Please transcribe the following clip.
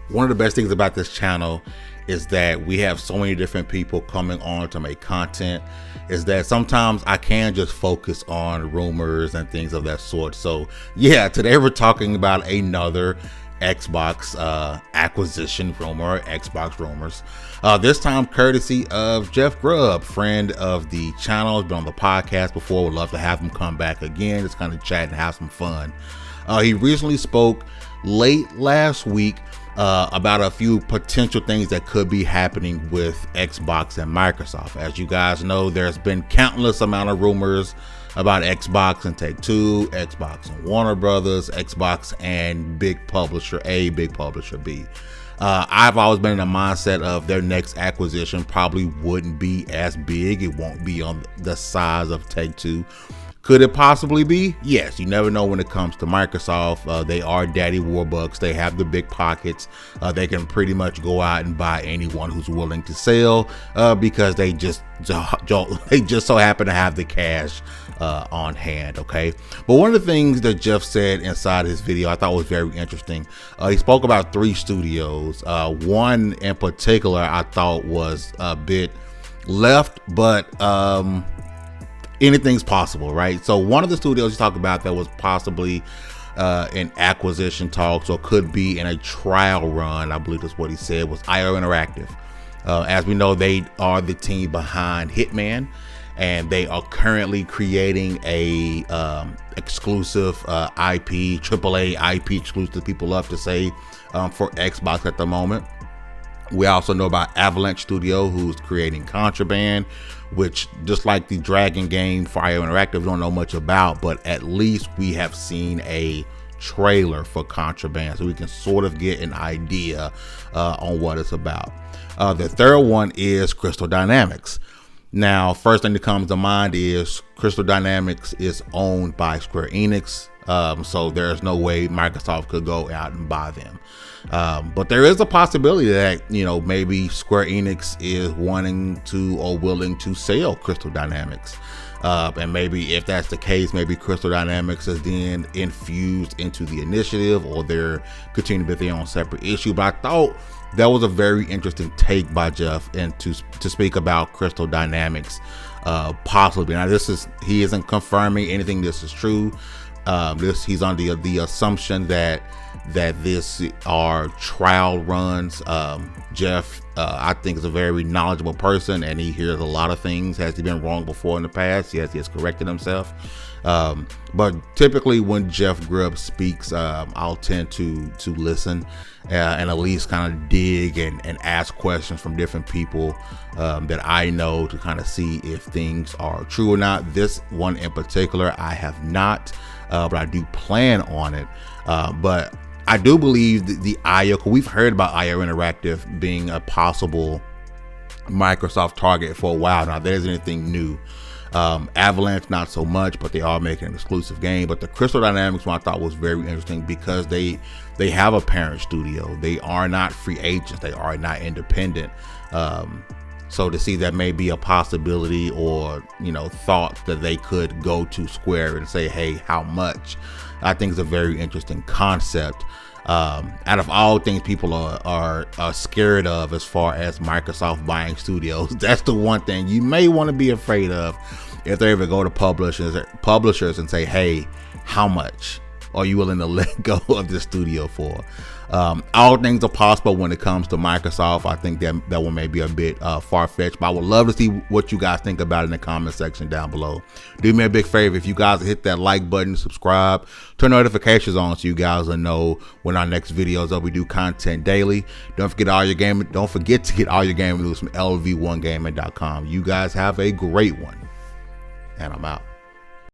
One of the best things about this channel is that we have so many different people coming on to make content, is that sometimes I can just focus on rumors and things of that sort. So yeah, today we're talking about another Xbox acquisition rumor, Xbox rumors. This time courtesy of Jeff Grubb, friend of the channel, has been on the podcast before. Would love to have him come back again, just kind of chat and have some fun. He recently spoke late last week about a few potential things that could be happening with Xbox and Microsoft. As you guys know, there's been countless amount of rumors about Xbox and Take-Two, Xbox and Warner Brothers, Xbox and big publisher A, big publisher B. I've always been in the mindset of their next acquisition probably wouldn't be as big. It won't be on the size of Take-Two. Could it possibly be? Yes, you never know when it comes to Microsoft. They are daddy warbucks. They have the big pockets. They can pretty much go out and buy anyone who's willing to sell because they just so happen to have the cash on hand. Okay, but one of the things that Jeff said inside his video I thought was very interesting. He spoke about 3 studios. One in particular I thought was a bit left, but anything's possible, right? So one of the studios you talked about that was possibly in acquisition talks or could be in a trial run, I believe that's what he said, was IO Interactive. As we know, they are the team behind Hitman, and they are currently creating a exclusive IP, AAA IP exclusive, people love to say, for Xbox at the moment. We also know about Avalanche Studio, who's creating Contraband, which, just like the Dragon game for IO Interactive, don't know much about, but at least we have seen a trailer for Contraband, so we can sort of get an idea on what it's about. The third one is Crystal Dynamics. Now, first thing that comes to mind is Crystal Dynamics is owned by Square Enix, so there's no way Microsoft could go out and buy them. But there is a possibility that, you know, maybe Square Enix is wanting to or willing to sell Crystal Dynamics. And maybe if that's the case, maybe Crystal Dynamics is then infused into the initiative, or they're continuing to be their own separate issue. But I thought that was a very interesting take by Jeff, and to speak about Crystal Dynamics possibly. Now, he isn't confirming anything. This is true. He's on the assumption that this are trial runs. Jeff, I think, is a very knowledgeable person, and he hears a lot of things. Has he been wrong before in the past? Yes, he has corrected himself. But typically when Jeff Grubb speaks, I'll tend to listen and at least kind of dig and ask questions from different people that I know to kind of see if things are true or not. This one in particular, I have not, but I do plan on it. But I do believe the IO, we've heard about IO Interactive being a possible Microsoft target for a while now. There isn't anything new. Avalanche, not so much, but they are making an exclusive game. But the Crystal Dynamics one I thought was very interesting because they have a parent studio. They are not free agents. They are not independent. So to see that may be a possibility, or, you know, thought that they could go to Square and say, hey, how much? I think is a very interesting concept. Out of all things people are scared of as far as Microsoft buying studios, that's the one thing you may want to be afraid of if they ever go to publishers and say, hey, how much are you willing to let go of this studio for? All things are possible when it comes to Microsoft. I think that one may be a bit far-fetched, but I would love to see what you guys think about it in the comment section down below. Do me a big favor, if you guys hit that like button, subscribe, turn notifications on so you guys will know when our next videos up. We do content daily. Don't forget to get all your gaming news from lv1gaming.com. You guys have a great one, and I'm out.